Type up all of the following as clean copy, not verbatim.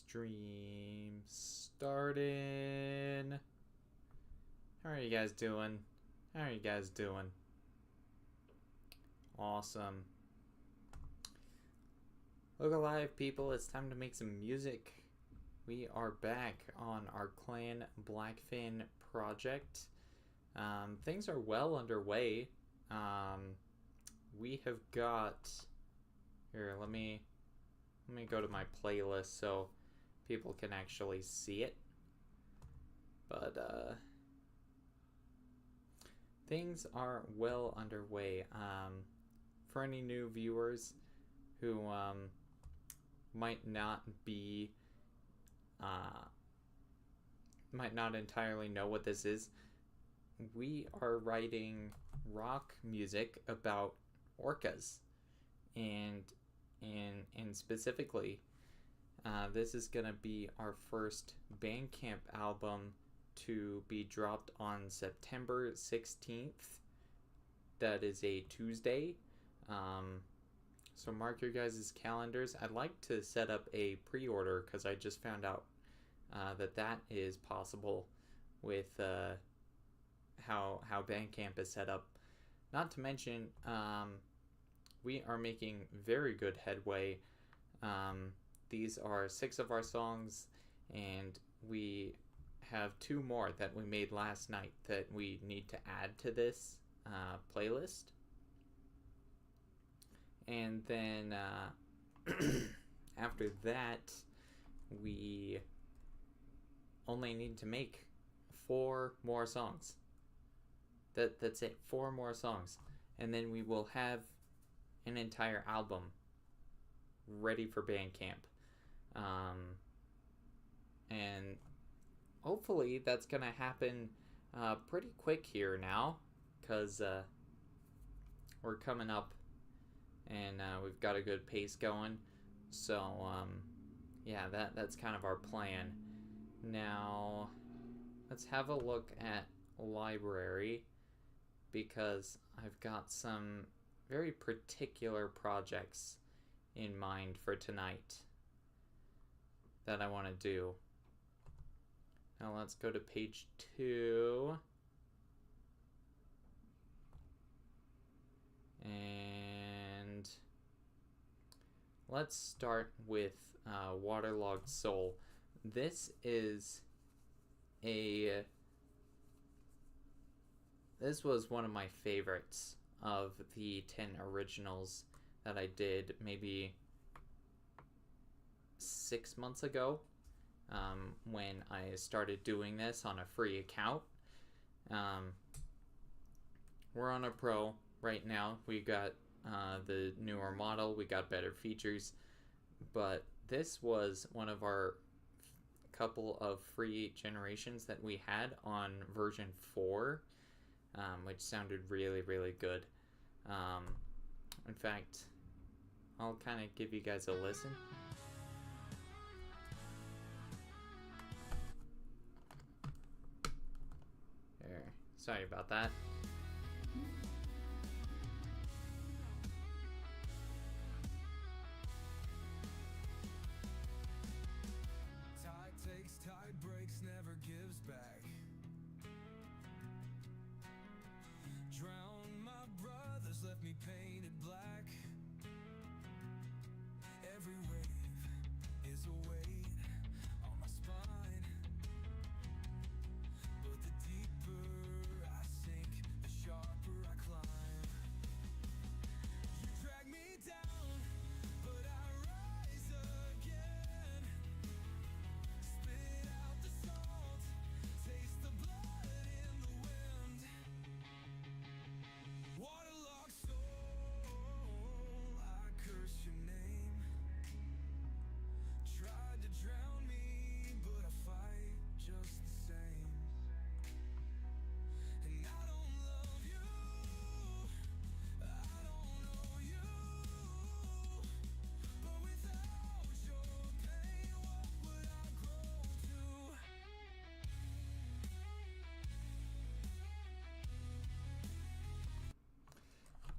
Stream starting. How are you guys doing? How are you guys doing? Awesome. Look alive, people. It's time to make some music. We are back on our clan Blackfin project. Things are well underway. We have got here. Let me go to my playlist so people can actually see it. But things are well underway. For any new viewers who might not entirely know what this is, we are writing rock music about orcas, and specifically, this is gonna be our first Bandcamp album to be dropped on September 16th. That is a Tuesday. So mark your guys' calendars. I'd like to set up a pre-order because I just found out that is possible with how Bandcamp is set up. Not to mention, we are making very good headway. These are 6 of our songs, and we have 2 more that we made last night that we need to add to this playlist. And then after that, we only need to make 4 more songs. That's it, 4 more songs. And then we will have an entire album ready for Bandcamp. And hopefully that's going to happen pretty quick here now, because we're coming up and we've got a good pace going. So yeah, that's kind of our plan. Now let's have a look at library, because I've got some very particular projects in mind for tonight that I want to do. Now let's go to page 2. And let's start with Waterlogged Soul. This was one of my favorites of the 10 originals that I did maybe 6 months ago, when I started doing this on a free account. We're on a pro right now. We got the newer model, we got better features, but this was one of our couple of free generations that we had on version 4, which sounded really, really good. In fact, I'll kind of give you guys a listen. There. Sorry about that. Tide takes, tide breaks, never gives back. Drown my brothers, left me painted black. Every wave is a weight on my spine, but the deeper I sink, the sharper I climb. You drag me down, but I rise again. Spit out the salt, taste the blood in the wind. Waterlogged soul, I curse your name. Tried to drown me, but I fight just the same. And I don't love you, I don't know you, but without your pain, what would I grow to?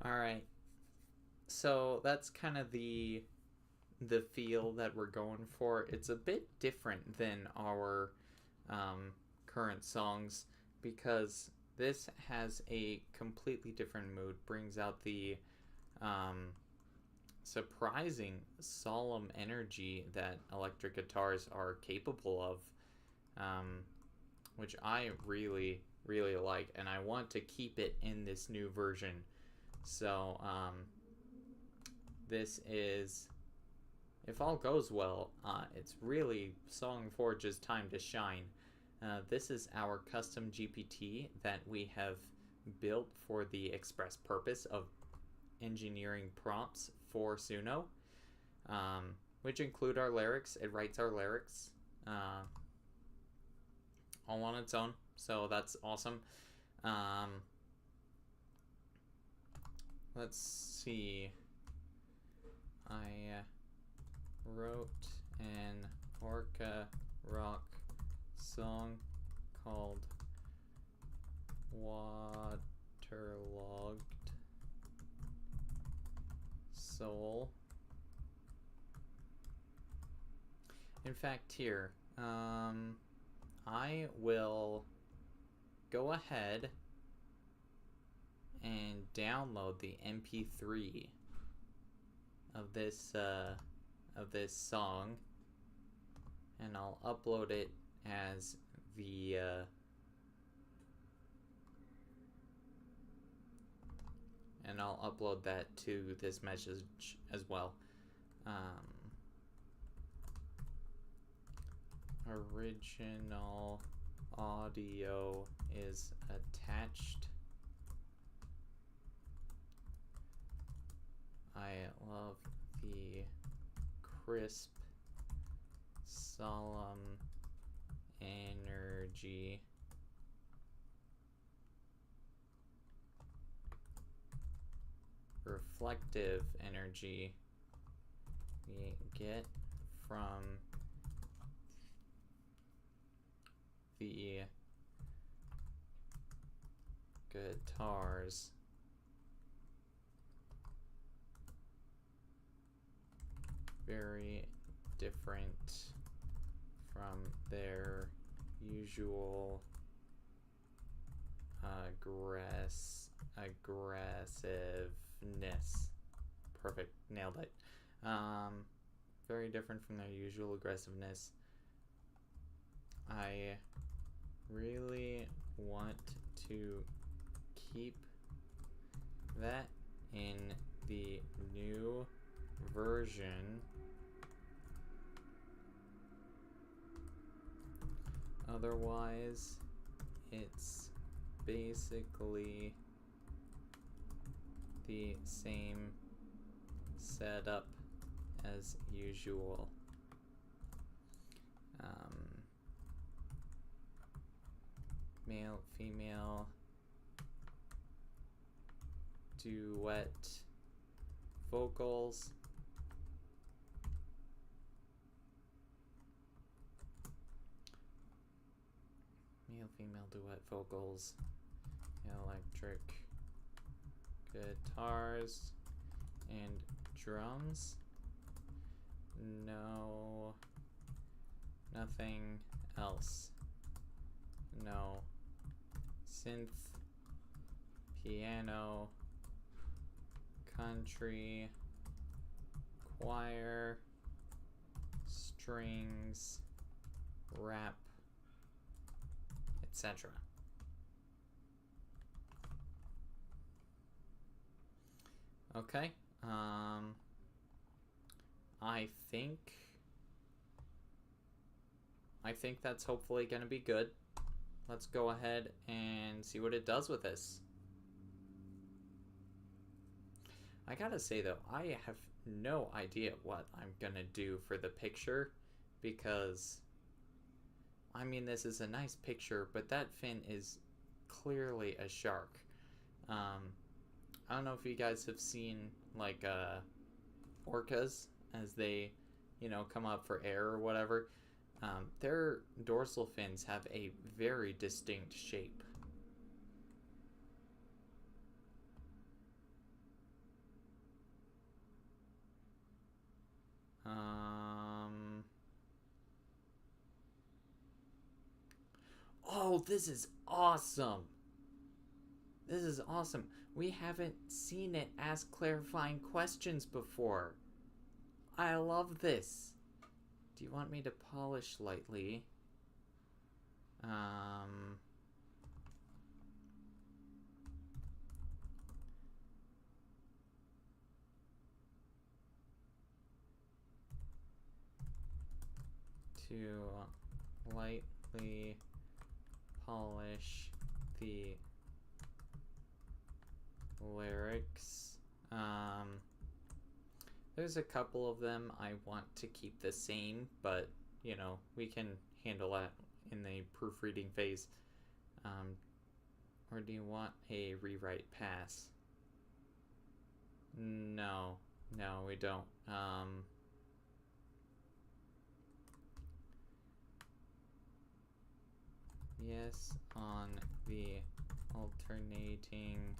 All right. So that's kind of the the feel that we're going for. It's a bit different than our current songs because this has a completely different mood, brings out the surprising solemn energy that electric guitars are capable of, which I really, really like, and I want to keep it in this new version. So, this is, if all goes well, it's really Song Forge's time to shine. This is our custom GPT that we have built for the express purpose of engineering prompts for Suno, which include our lyrics. It writes our lyrics all on its own, so that's awesome. Let's see. I wrote an orca rock song called Waterlogged Soul. In fact, here, I will go ahead and download the MP3 of this song, and I'll upload it as the and I'll upload that to this message as well. Original audio is attached. I love the crisp, solemn energy reflective energy we get from the guitars. Very different from their usual aggressiveness. Perfect, nailed it. Very different from their usual aggressiveness. I really want to keep that in the new version. Otherwise, it's basically the same setup as usual. Male, female, duet, vocals. Male, female, duet, vocals, electric guitars, and drums. No, nothing else. No synth, piano, country, choir, strings, rap, etc. Okay, I think that's hopefully going to be good. Let's go ahead and see what it does with this. I gotta say though, I have no idea what I'm gonna do for the picture, because I mean, this is a nice picture, but that fin is clearly a shark. I don't know if you guys have seen like orcas as they, come up for air or whatever. Their dorsal fins have a very distinct shape. Oh, this is awesome. This is awesome. We haven't seen it ask clarifying questions before. I love this. Do you want me to polish lightly? To lightly polish the lyrics. There's a couple of them I want to keep the same, but you know, we can handle that in the proofreading phase. Or do you want a rewrite pass? No, we don't. Yes, on the alternating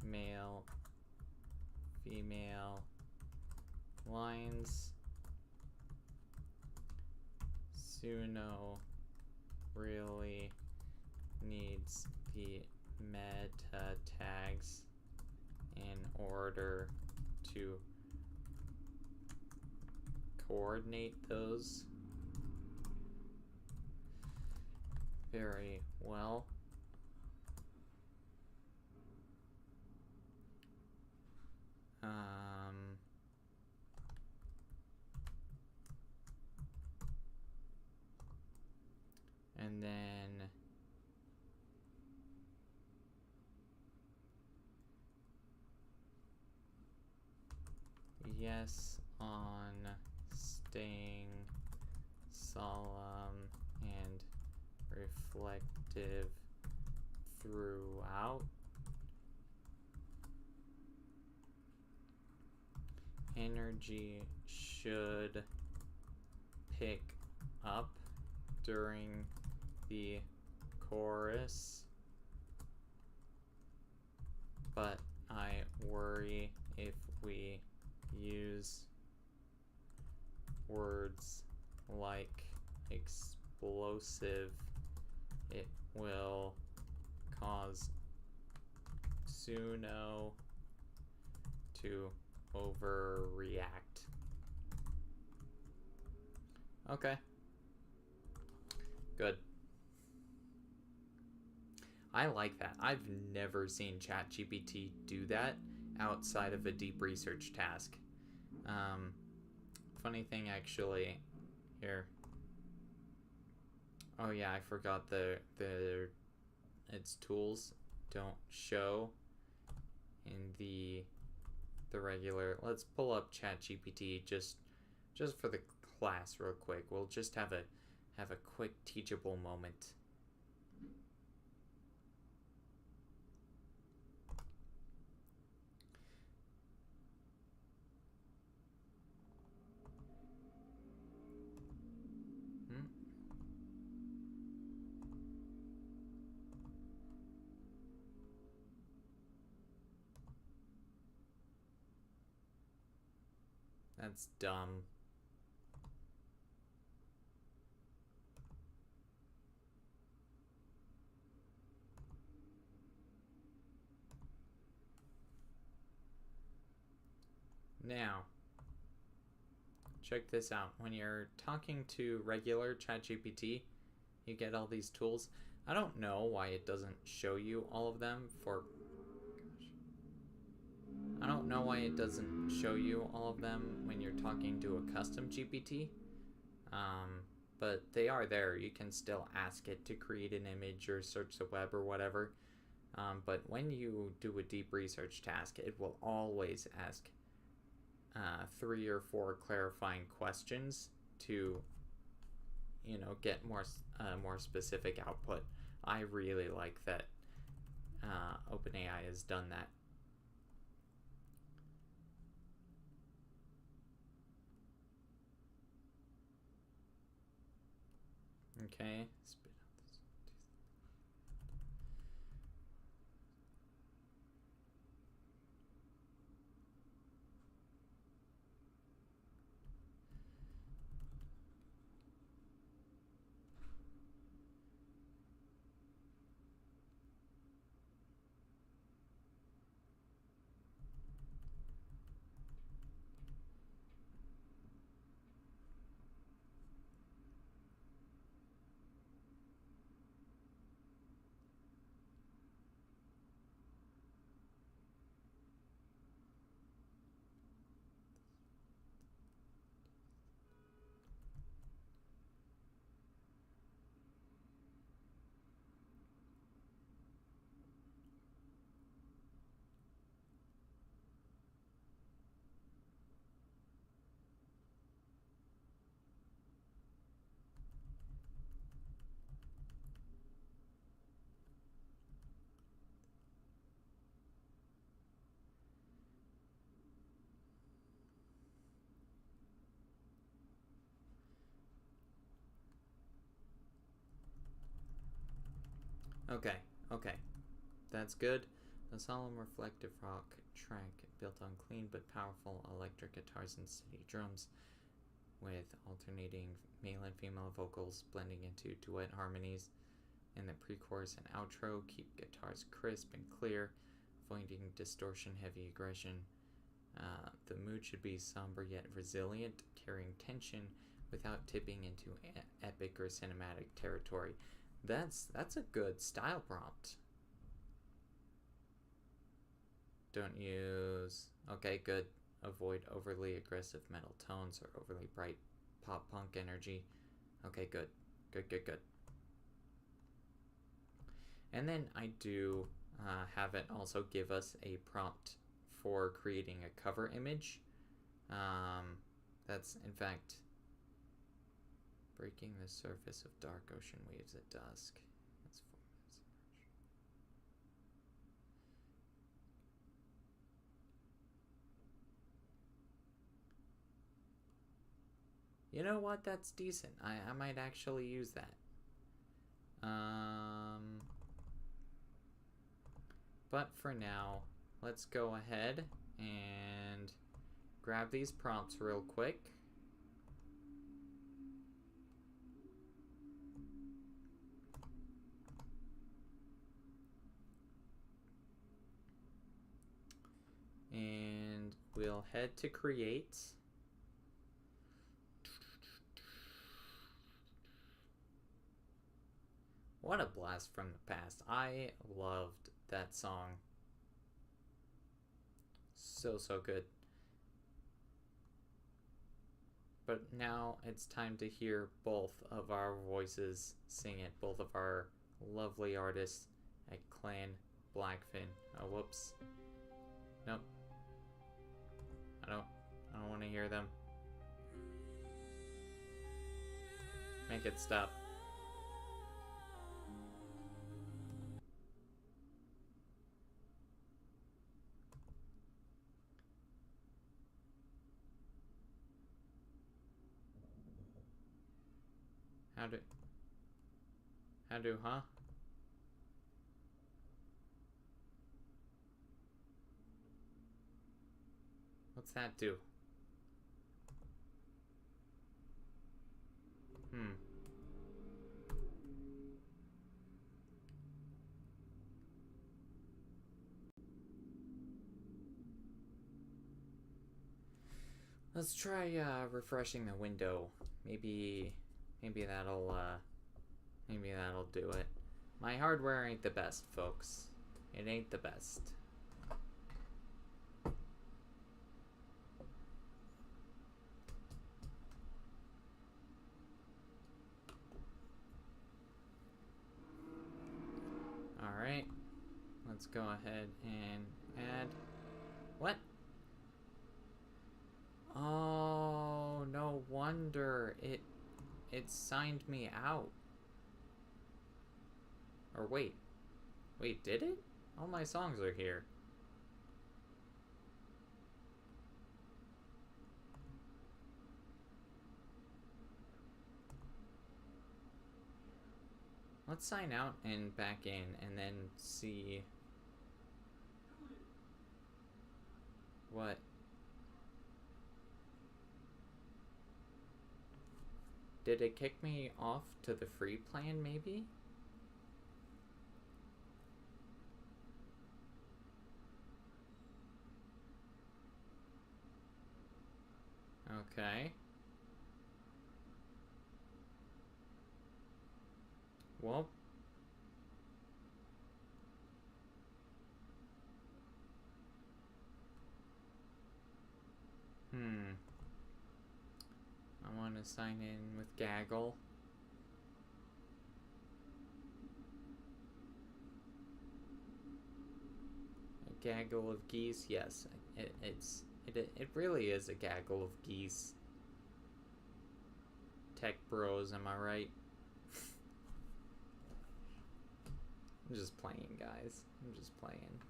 male female lines. Suno really needs the meta tags in order to coordinate those. Very well. And then yes on staying solemn and reflective throughout. Energy should pick up during the chorus, but I worry if we use words like explosive, it will cause Suno to overreact. Okay. Good. I like that. I've never seen ChatGPT do that outside of a deep research task. Funny thing, actually, here. Oh yeah, I forgot its tools don't show in the regular. Let's pull up ChatGPT just for the class real quick. We'll just have a quick teachable moment. That's dumb. Now, check this out. When you're talking to regular ChatGPT, you get all these tools. I don't know why it doesn't show you all of them for... I don't know why it doesn't show you all of them when you're talking to a custom GPT. But they are there. You can still ask it to create an image or search the web or whatever. But when you do a deep research task, it will always ask 3 or 4 clarifying questions to, you know, get more specific output. I really like that OpenAI has done that. Okay, spit out this. Okay, okay. That's good. A solemn reflective rock track built on clean but powerful electric guitars and steady drums with alternating male and female vocals blending into duet harmonies. In the pre-chorus and outro, keep guitars crisp and clear, avoiding distortion, heavy aggression. The mood should be somber yet resilient, carrying tension without tipping into epic or cinematic territory. That's a good style prompt. Don't use... Okay, good. Avoid overly aggressive metal tones or overly bright pop punk energy. Okay, good. Good. And then I do have it also give us a prompt for creating a cover image. That's, in fact, breaking the surface of dark ocean waves at dusk. That's 4 minutes. You know what? That's decent. I might actually use that. But for now, let's go ahead and grab these prompts real quick. And we'll head to create. What a blast from the past. I loved that song. So good. But now it's time to hear both of our voices sing it. Both of our lovely artists at Clan Blackfin. Oh, whoops. Nope. I don't want to hear them. Make it stop. How do, huh? What's that do? Let's try refreshing the window. Maybe that'll do it. My hardware ain't the best, folks. It ain't the best. Alright. Let's go ahead and add... What? Oh, no wonder. It signed me out. Or wait. Wait, did it? All my songs are here. Let's sign out and back in and then see what... Did it kick me off to the free plan, maybe? Okay. Well. I want to sign in with Gaggle. A gaggle of geese, yes. It really is a gaggle of geese. Tech bros, am I right? I'm just playing, guys. I'm just playing.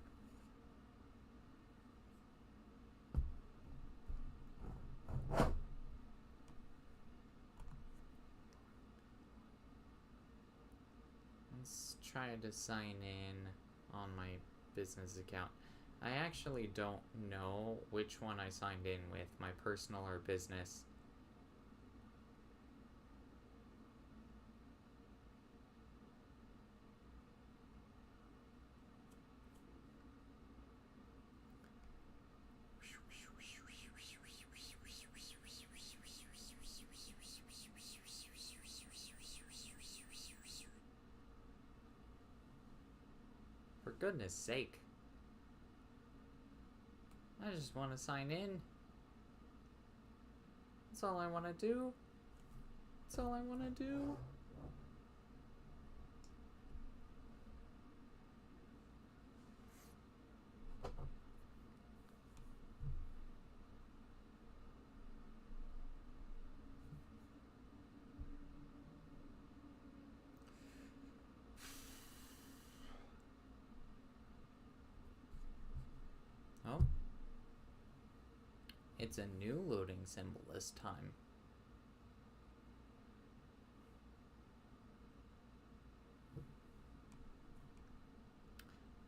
Let's try to sign in on my business account. I actually don't know which one I signed in with, my personal or business. For goodness sake. I just want to sign in. That's all I want to do. That's all I want to do. Oh. It's a new loading symbol this time.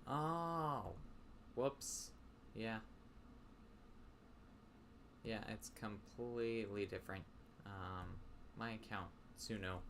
Oh. Whoops. Yeah. Yeah, it's completely different. My account, Suno.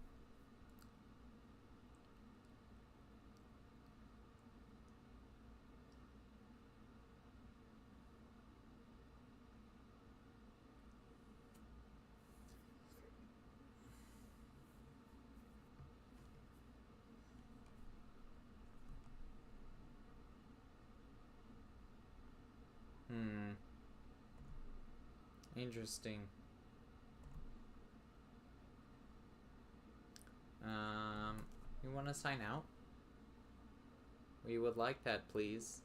Interesting. You want to sign out? We would like that, please.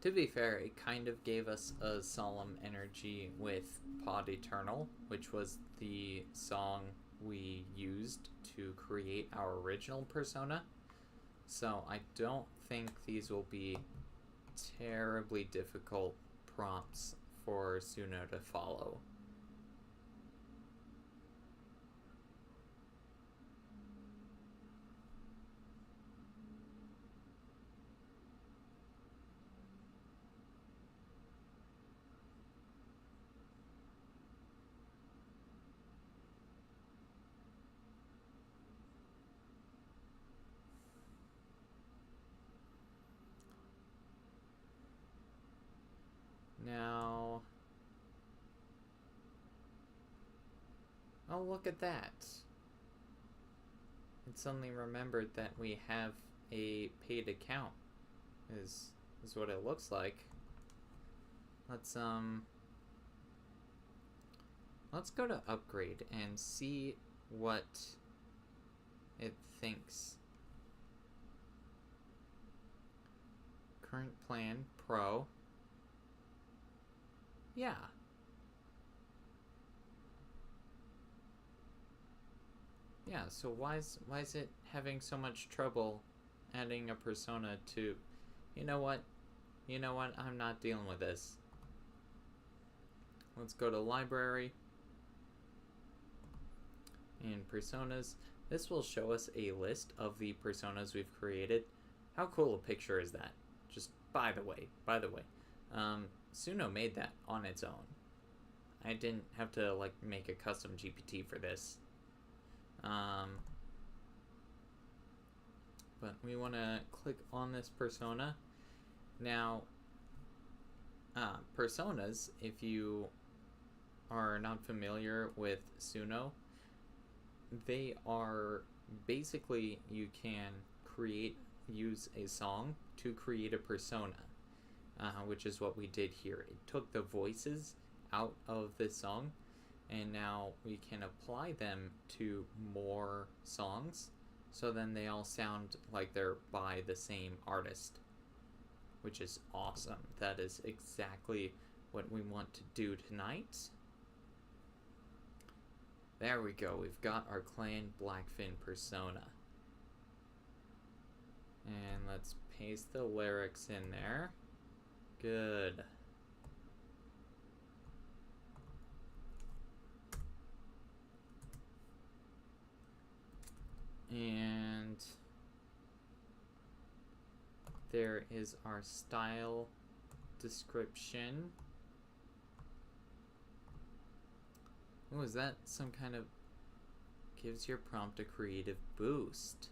To be fair, it kind of gave us a solemn energy with Pod Eternal, which was the song we used to create our original persona. So I don't think these will be terribly difficult prompts for Suno to follow. Now, oh, look at that. It suddenly remembered that we have a paid account, is what it looks like. Let's go to upgrade and see what it thinks. Current plan, Pro. Yeah. Yeah, so why is it having so much trouble adding a persona to... You know what? I'm not dealing with this. Let's go to library and personas. This will show us a list of the personas we've created. How cool a picture is that? Just by the way. Suno made that on its own. I didn't have to like make a custom GPT for this. But we want to click on this persona. Now, personas, if you are not familiar with Suno, they are basically, you can use a song to create a persona, which is what we did here. It took the voices out of this song, and now we can apply them to more songs, so then they all sound like they're by the same artist, which is awesome. That is exactly what we want to do tonight. There we go. We've got our clan Blackfin persona. And let's paste the lyrics in there. Good. And there is our style description. Oh, is that some kind of... gives your prompt a creative boost?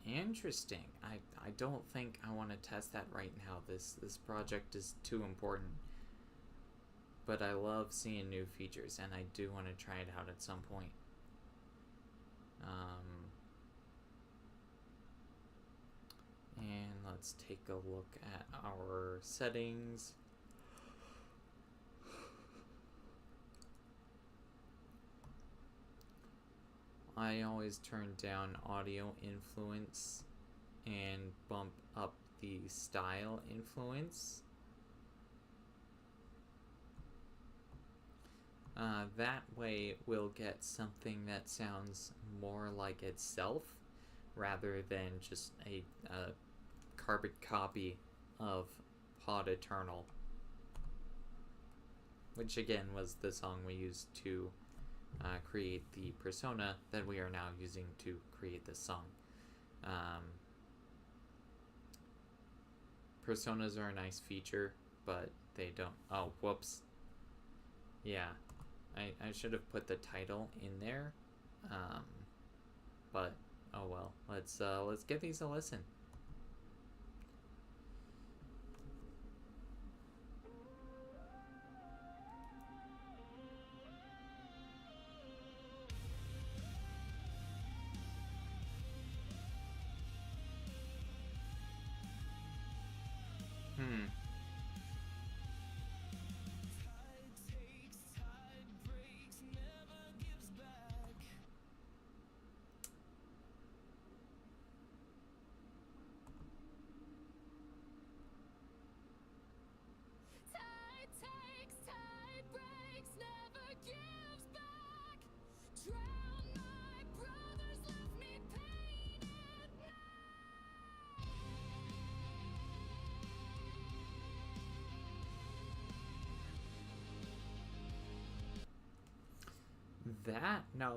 Interesting. I don't think I want to test that right now. This project is too important. But I love seeing new features, and I do want to try it out at some point. And let's take a look at our settings. I always turn down audio influence and bump up the style influence. That way we'll get something that sounds more like itself rather than just a carbon copy of Pod Eternal, which again was the song we used to create the persona that we are now using to create this song. Personas are a nice feature, but they don't... Oh, whoops. Yeah, I should have put the title in there, but oh well. Let's give these a listen.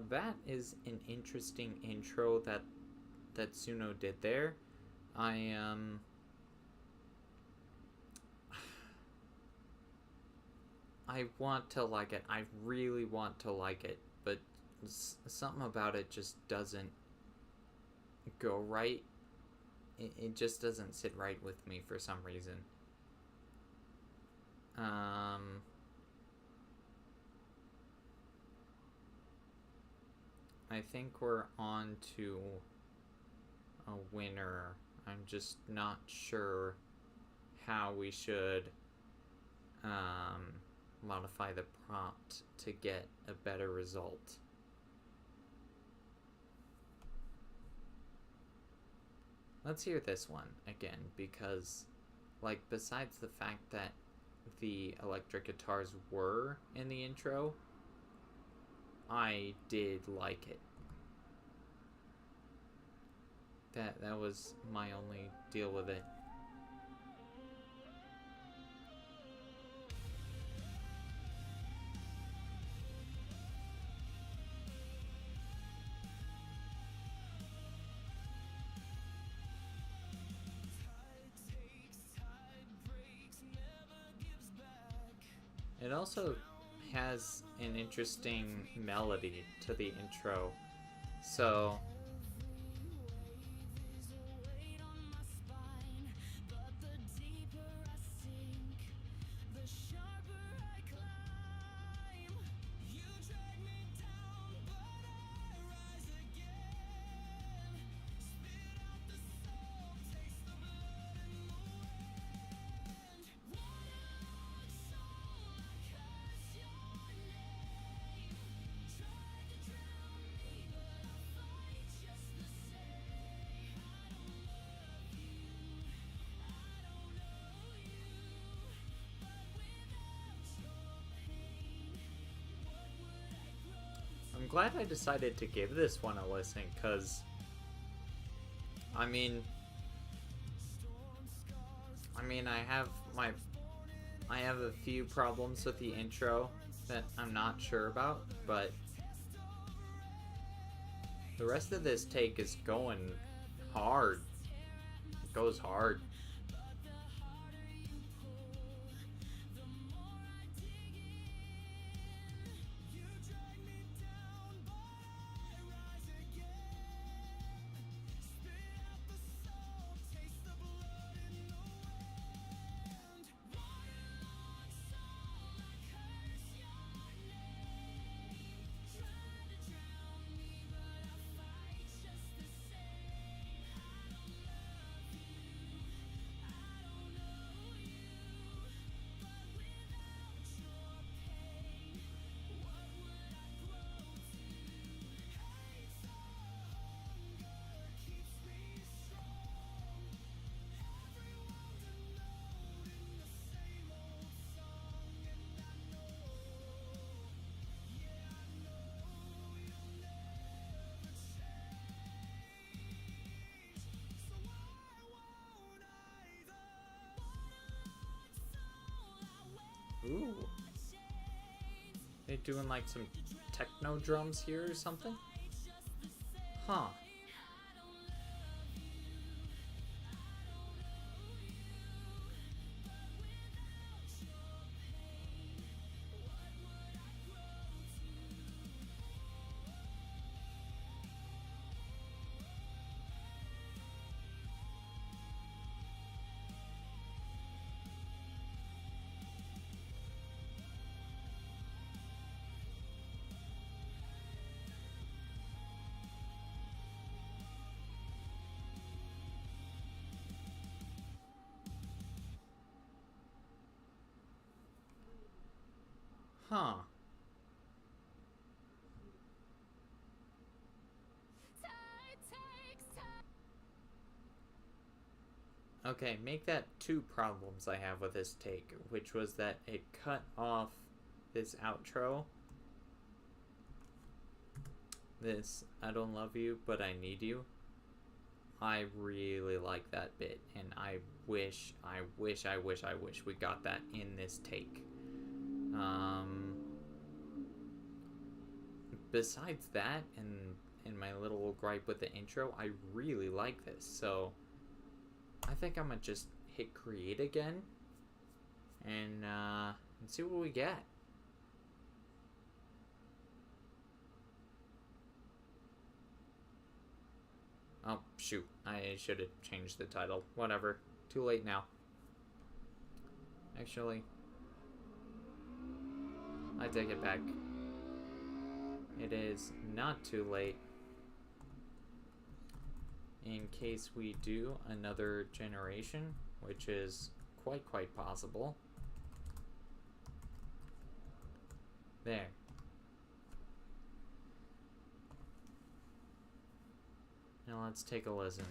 That is an interesting intro that Suno did there. I want to like it. I really want to like it, but something about it just doesn't go right. It just doesn't sit right with me for some reason. I think we're on to a winner. I'm just not sure how we should modify the prompt to get a better result. Let's hear this one again, because, like, besides the fact that the electric guitars were in the intro, I did like it. That was my only deal with it. It also has an interesting melody to the intro. So glad I decided to give this one a listen, because I mean, I have a few problems with the intro that I'm not sure about, but the rest of this take is going hard. It goes hard. Ooh. They doing like some techno drums here or something? Huh. Huh. Okay, make that two problems I have with this take, which was that it cut off this outro. This, I don't love you, but I need you. I really like that bit, and I wish we got that in this take. Besides that, and my little gripe with the intro, I really like this, so I think I'm gonna just hit create again and see what we get. Oh, shoot. I should have changed the title. Whatever. Too late now. Actually, I take it back. It is not too late. In case we do another generation, which is quite possible. There. Now let's take a listen.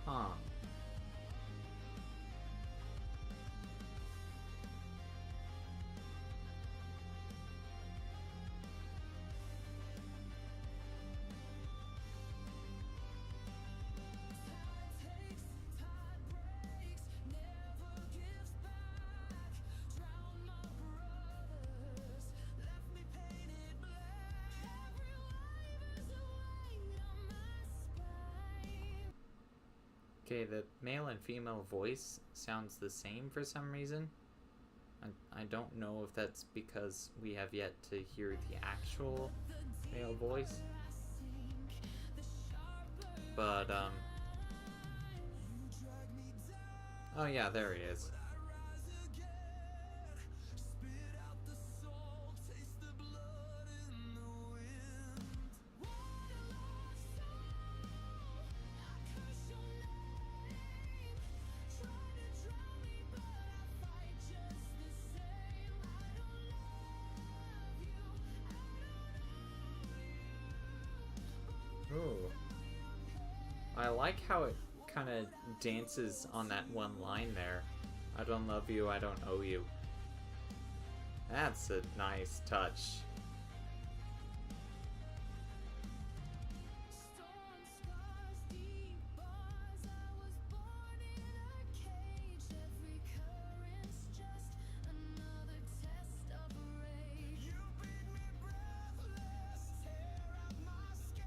Huh. Okay, the male and female voice sounds the same for some reason. I don't know if that's because we have yet to hear the actual male voice. But, oh yeah, there he is. Ooh. I like how it kind of dances on that one line there. I don't love you, I don't owe you. That's a nice touch. Storm scars, deep bars. I was born in a cage. Every current's just another test of rage. You beat me breathless, tear out my skin.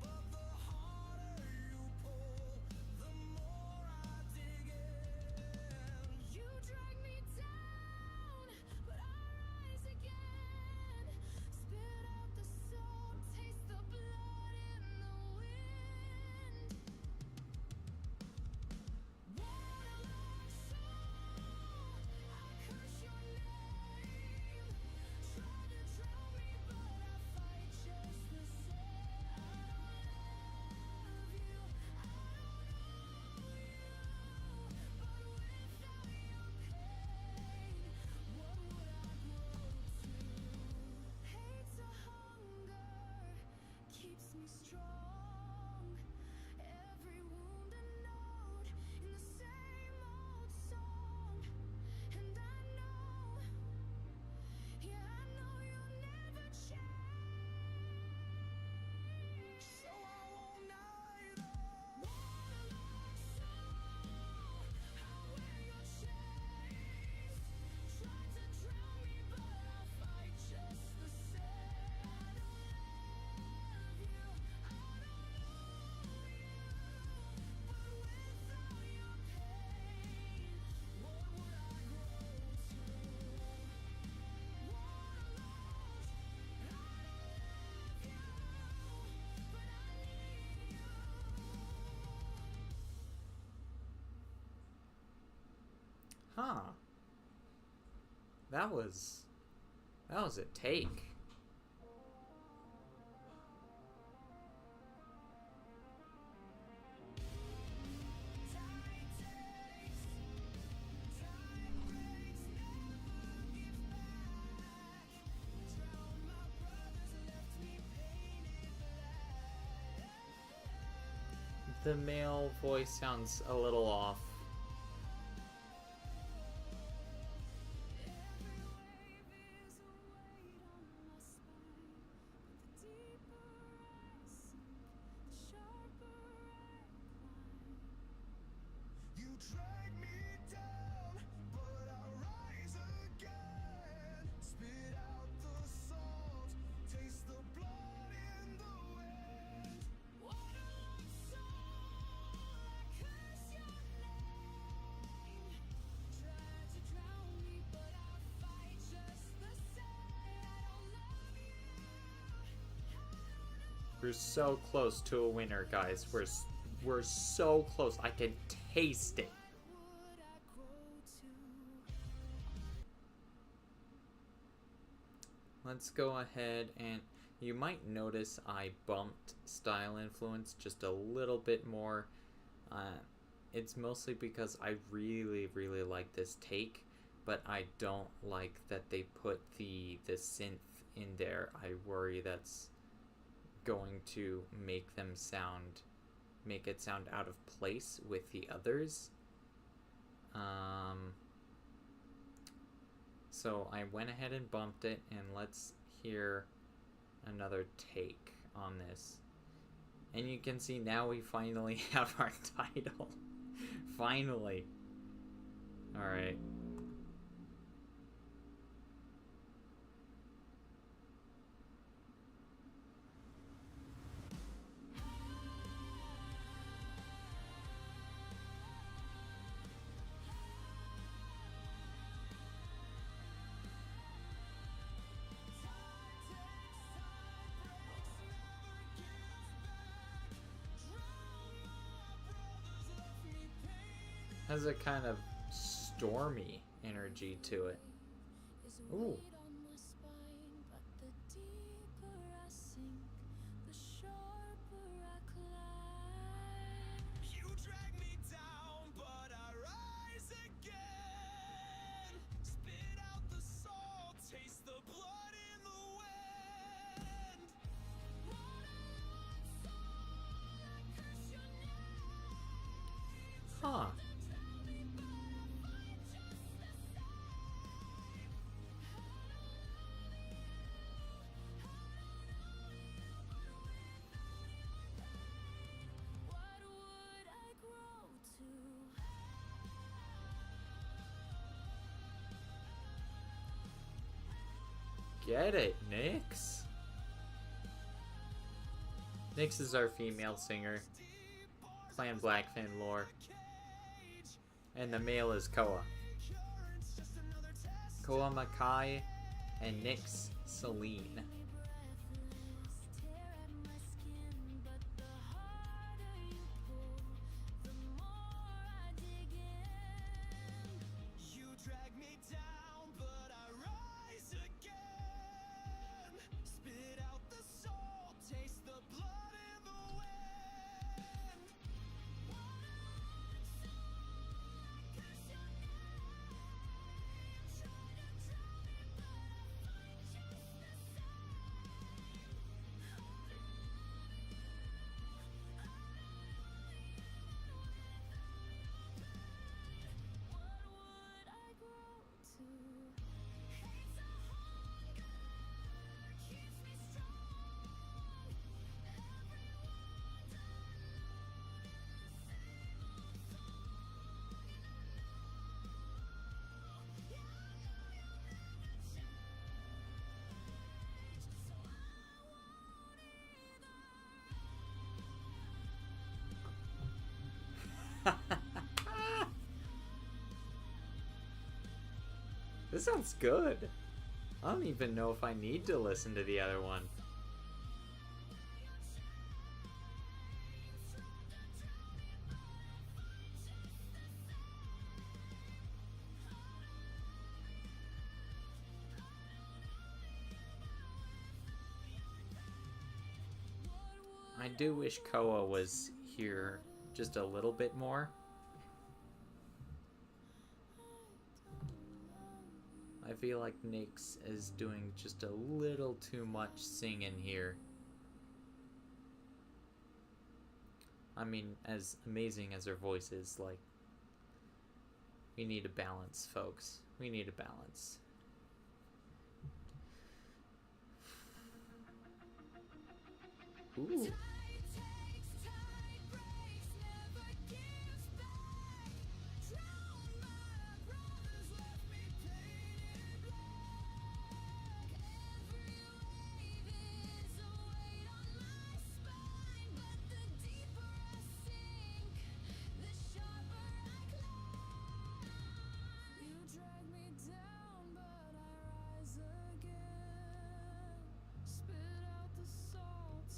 But the harder you pull, the more I dig in. You drag me down, but I rise again. Spit out the salt, taste the blood in the wind. Waterlogged soul, I curse your name. Tried to drown me, but I fight just the same. I don't love you, I don't know you, but without your pain, what would I grow to? Hate's a hunger, keeps me strong. Every wound a note in the same old song. And I know, yeah, I know you'll never change. So I won't either. Waterlogged soul, I wear your chains. Tried to drown me, but I fight just the same. I don't love you, I don't know you, but without your pain, what would I grow to? Waterlogged, I don't love you, but I need you. Huh. That was a take. Time takes, time breaks, never give back. Drown my brothers, left me painted black. The male voice sounds a little off. Every wave is a weight on my spine. But the deeper I sink, the sharper I climb. You drag me down, but I rise again. Spit out the salt, taste the blood in the wind. Waterlogged soul, I curse your name. Tried to drown me, but I fight just the same. I don't love you, I don't know. We're so close to a winner, guys. We're so close. I can taste it. What would I grow to? Let's go ahead and you might notice I bumped style influence just a little bit more. It's mostly because I really, really like this take, but I don't like that they put the synth in there. I worry that's going to make it sound out of place with the others. So I went ahead and bumped it, and let's hear another take on this. And you can see now we finally have our title. Finally. Alright. Has a kind of stormy energy to it. Ooh. You drag me down, but I rise again. Spit out the salt, taste the blood in the wind. Waterlogged soul, I curse your name. Huh. Tell me, Get it, Nyx? Nyx is our female singer. Clan Blackfin lore. And the male is Koa. Koa Makai and Nyx Celine. This sounds good. I don't even know if I need to listen to the other one. I do wish Koa was here just a little bit more. I feel like Nyx is doing just a little too much singing here. I mean, as amazing as her voice is, like, we need a balance, folks. We need a balance. Ooh.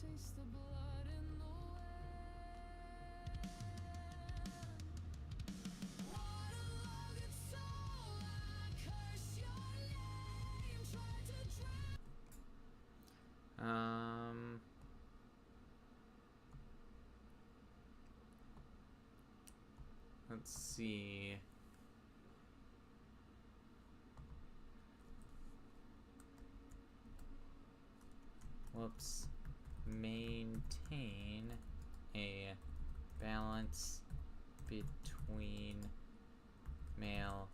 Taste the blood in the wind. What a logged soul, I curse your name. Tried to drown. Let's see. Whoops. Maintain a balance between male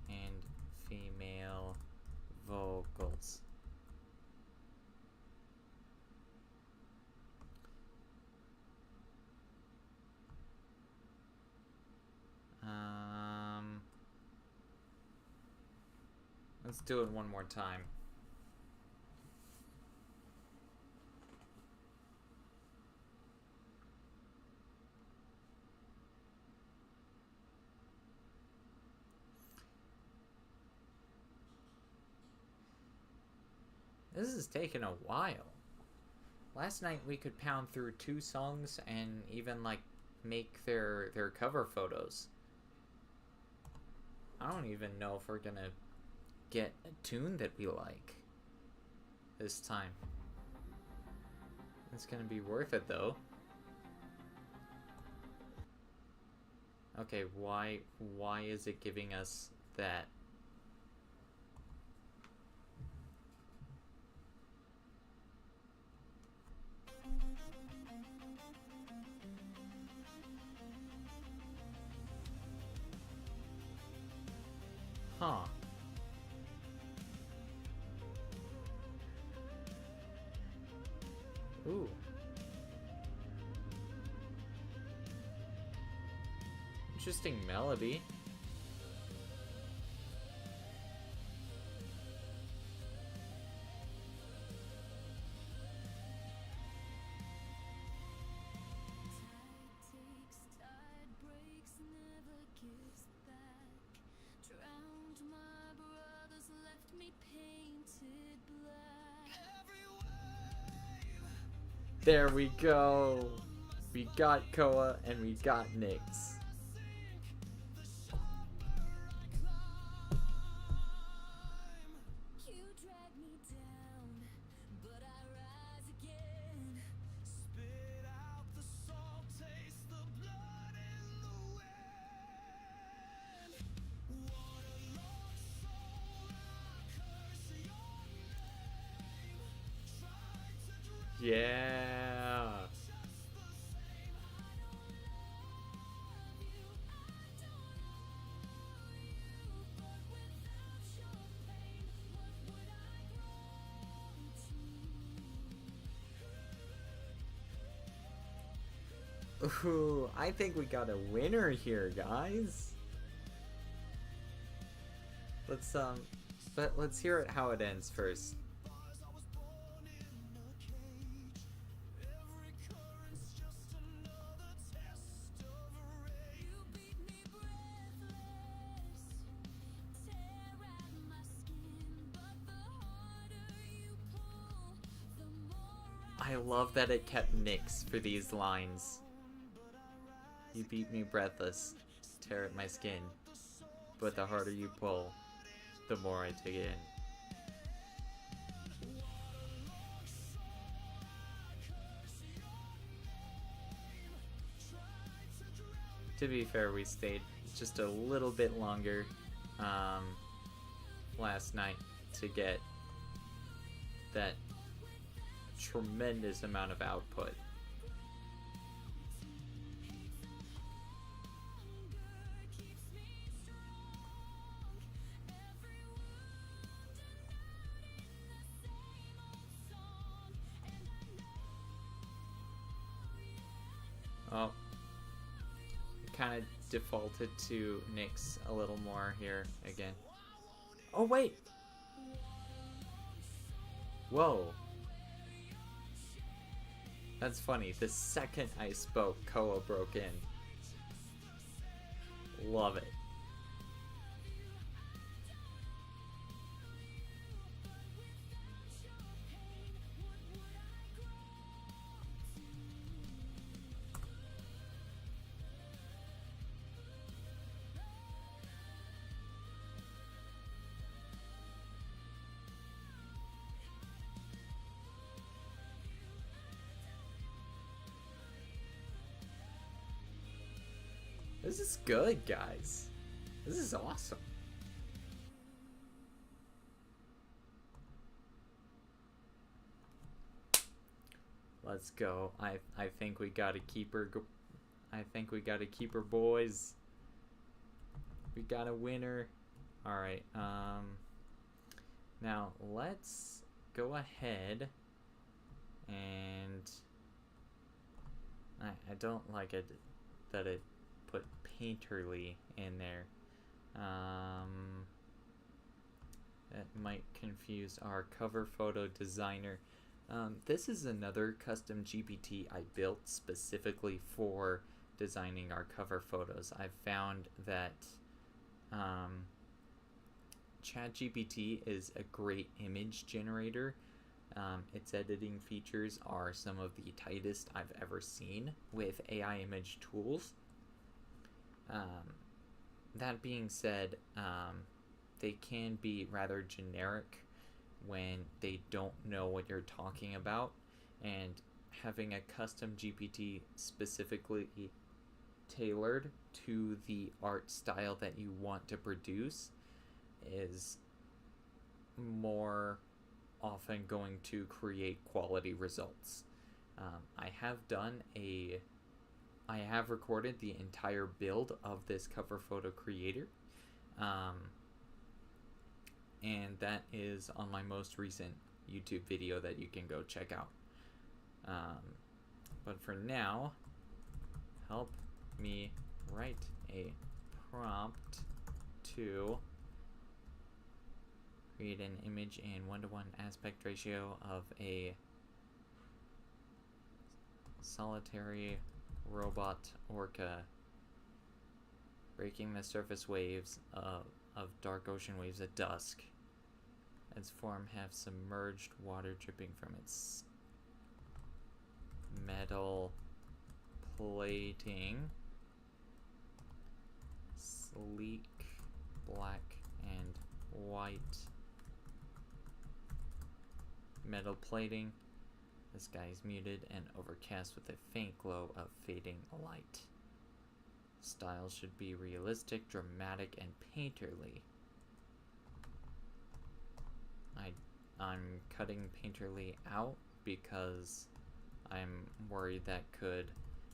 and female vocals. Let's do it one more time. This is taking a while. Last night we could pound through 2 songs and even like make their cover photos. I don't even know if we're gonna get a tune that we like this time. It's gonna be worth it though. Okay, why is it giving us that? Huh. Ooh. Interesting melody. There we go. We got Koa and we got Nyx. You drag me down, but I rise again. Spit out the salt, taste the blood in the wind. What a lost soul, I curse your name. Tried to drown Yeah. just the same. I don't love you, I don't know you, but without your pain, what would I grow to? Ooh, I think we got a winner here, guys. Let's hear it how it ends first. Bars, I was born in a cage. Every current's just another test of rage. You beat me breathless, tear at my skin, but the harder you pull, the more I love that it kept Nyx for these lines. You beat me breathless, tear at my skin, but the harder you pull, the more I take it in. To be fair, we stayed just a little bit longer last night to get that tremendous amount of output. Oh, kind of defaulted to Nyx a little more here again. Oh wait! Whoa. That's funny. The second I spoke, Koa broke in. Love it. This is good, guys. This is awesome. Let's go. I think we got a keeper. I think we got a keeper, boys. We got a winner. All right. Now let's go ahead and I don't like it that it put painterly in there. That might confuse our cover photo designer. This is another custom GPT I built specifically for designing our cover photos. I've found that ChatGPT is a great image generator. Its editing features are some of the tightest I've ever seen with AI image tools. That being said, they can be rather generic when they don't know what you're talking about, and having a custom GPT specifically tailored to the art style that you want to produce is more often going to create quality results. I have recorded the entire build of this cover photo creator, and that is on my most recent YouTube video that you can go check out. But for now, help me write a prompt to create an image in 1:1 aspect ratio of a solitary robot orca breaking the surface waves of dark ocean waves at dusk. Its form have submerged water dripping from its metal plating, sleek black and white metal plating. The sky is muted and overcast with a faint glow of fading light. Style should be realistic, dramatic, and painterly. I'm cutting painterly out because I'm worried that could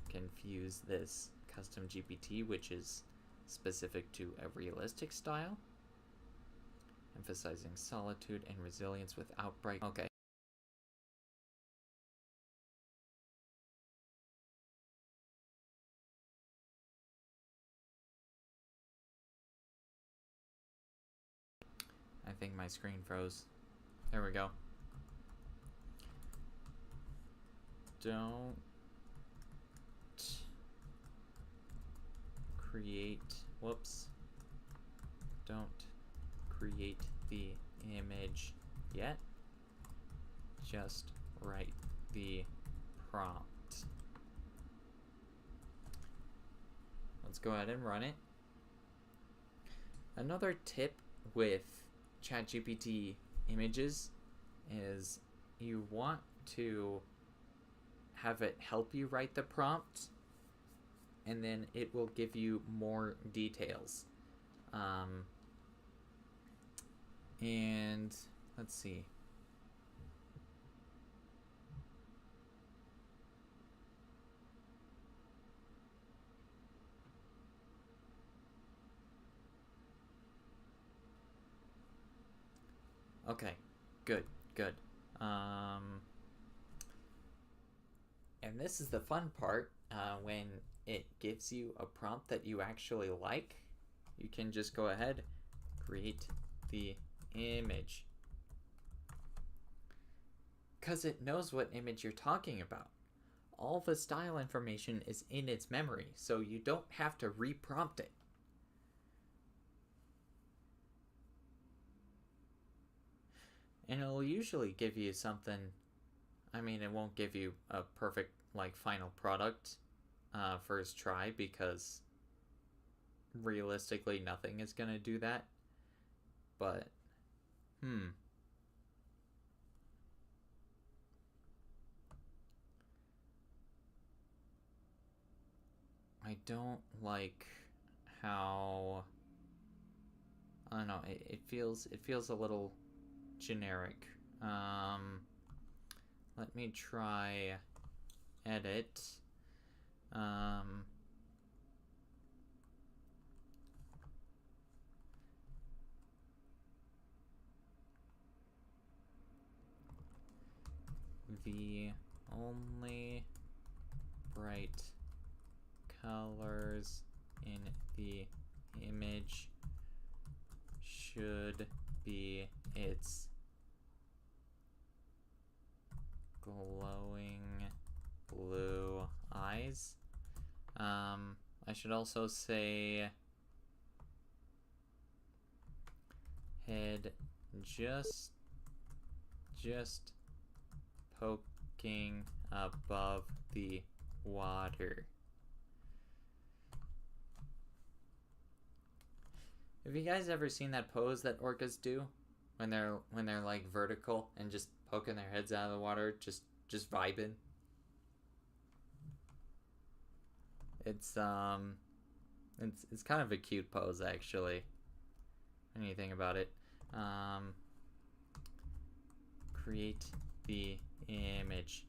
confuse this custom GPT, which is specific to a realistic style, emphasizing solitude and resilience without bright. Okay. I think my screen froze. There we go. Don't create, whoops. Don't create the image yet. Just write the prompt. Let's go ahead and run it. Another tip with ChatGPT images is you want to have it help you write the prompt, and then it will give you more details. And let's see. Okay, good. And this is the fun part, when it gives you a prompt that you actually like, you can just go ahead, create the image. Because it knows what image you're talking about. All the style information is in its memory, so you don't have to reprompt it. And it'll usually give you something. I mean, it won't give you a perfect final product first try, because realistically nothing is gonna do that. But I don't like how, I don't know, it feels a little generic. Let me try edit. The only bright colors in the image should be its glowing blue eyes. I should also say head just poking above the water. Have you guys ever seen that pose that orcas do when they're like vertical and just poking their heads out of the water, just vibing? It's kind of a cute pose, actually, when you think about it. Create the image.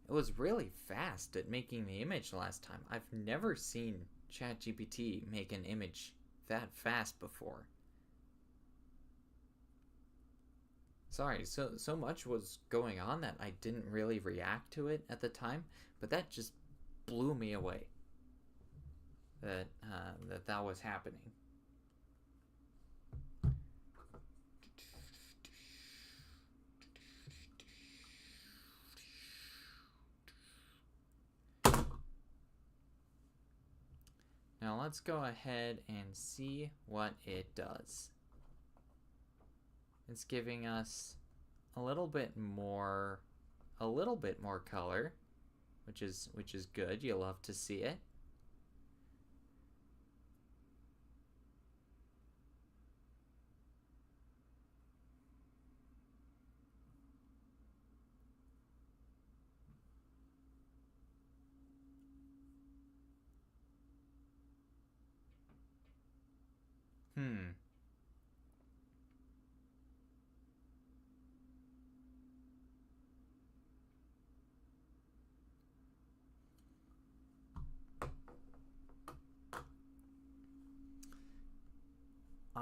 It was really fast at making the image last time. I've never seen ChatGPT make an image that fast before. Sorry, so much was going on that I didn't really react to it at the time, but that just blew me away that was happening. Now let's go ahead and see what it does. It's giving us a little bit more a little bit more color, which is good. You love to see it. Hmm.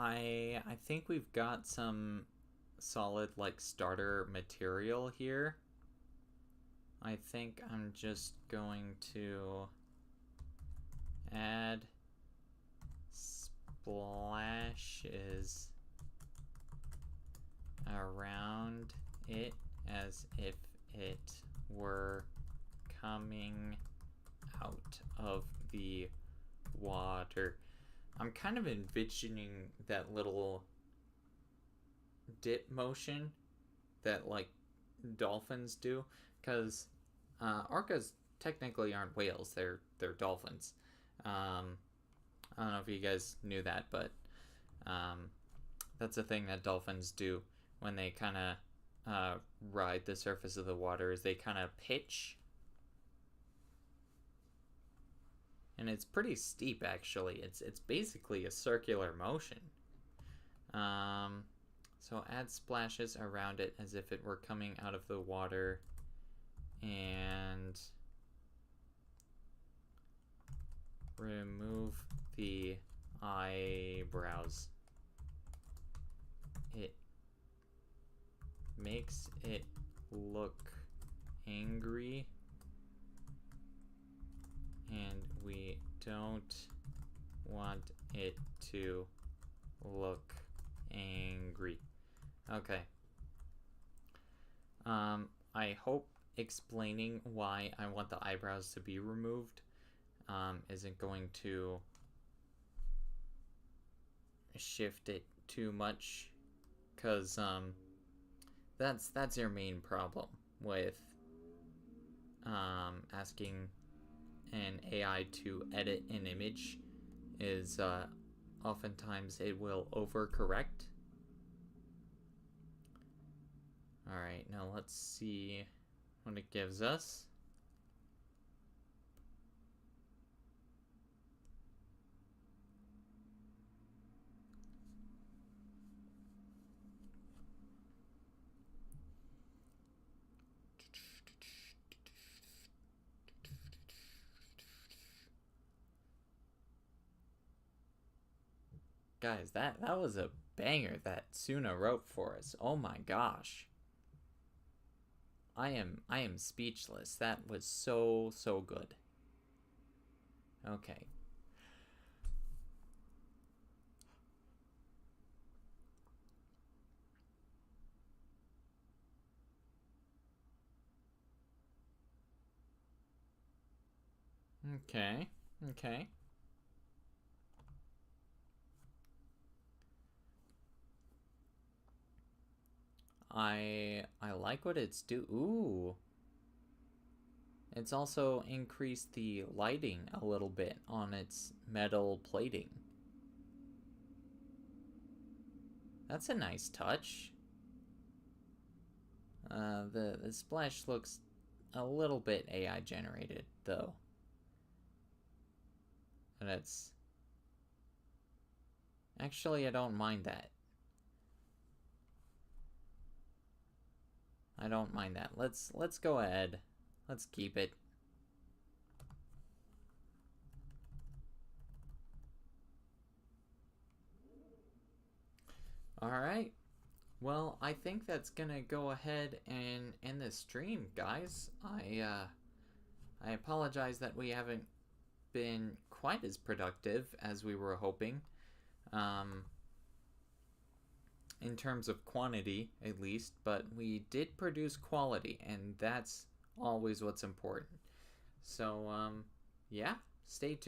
I think we've got some solid like starter material here. I think I'm just going to add splashes around it as if it were coming out of the water. I'm kind of envisioning that little dip motion that like dolphins do, because orcas technically aren't whales; they're dolphins. I don't know if you guys knew that, but um, that's a thing that dolphins do when they kind of ride the surface of the water. Is they kind of pitch, and it's pretty steep actually. It's basically a circular motion. Um, so add splashes around it as if it were coming out of the water, and remove the eyebrows. It makes it look angry, and we don't want it to look angry. Okay. I hope explaining why I want the eyebrows to be removed isn't going to shift it too much, because that's your main problem with asking an AI to edit an image, is oftentimes it will overcorrect. Alright, now let's see what it gives us. Guys, that was a banger that Suna wrote for us. Oh my gosh. I am speechless. That was so good. Okay. Okay. Okay. I like what it's do. Ooh. It's also increased the lighting a little bit on its metal plating. That's a nice touch. The splash looks a little bit AI generated though. And it's actually, I don't mind that. I don't mind that. Let's go ahead. Let's keep it. All right. Well, I think that's gonna go ahead and end this stream, guys. I apologize that we haven't been quite as productive as we were hoping. Um, in terms of quantity, at least, but we did produce quality, and that's always what's important. So, yeah, stay tuned.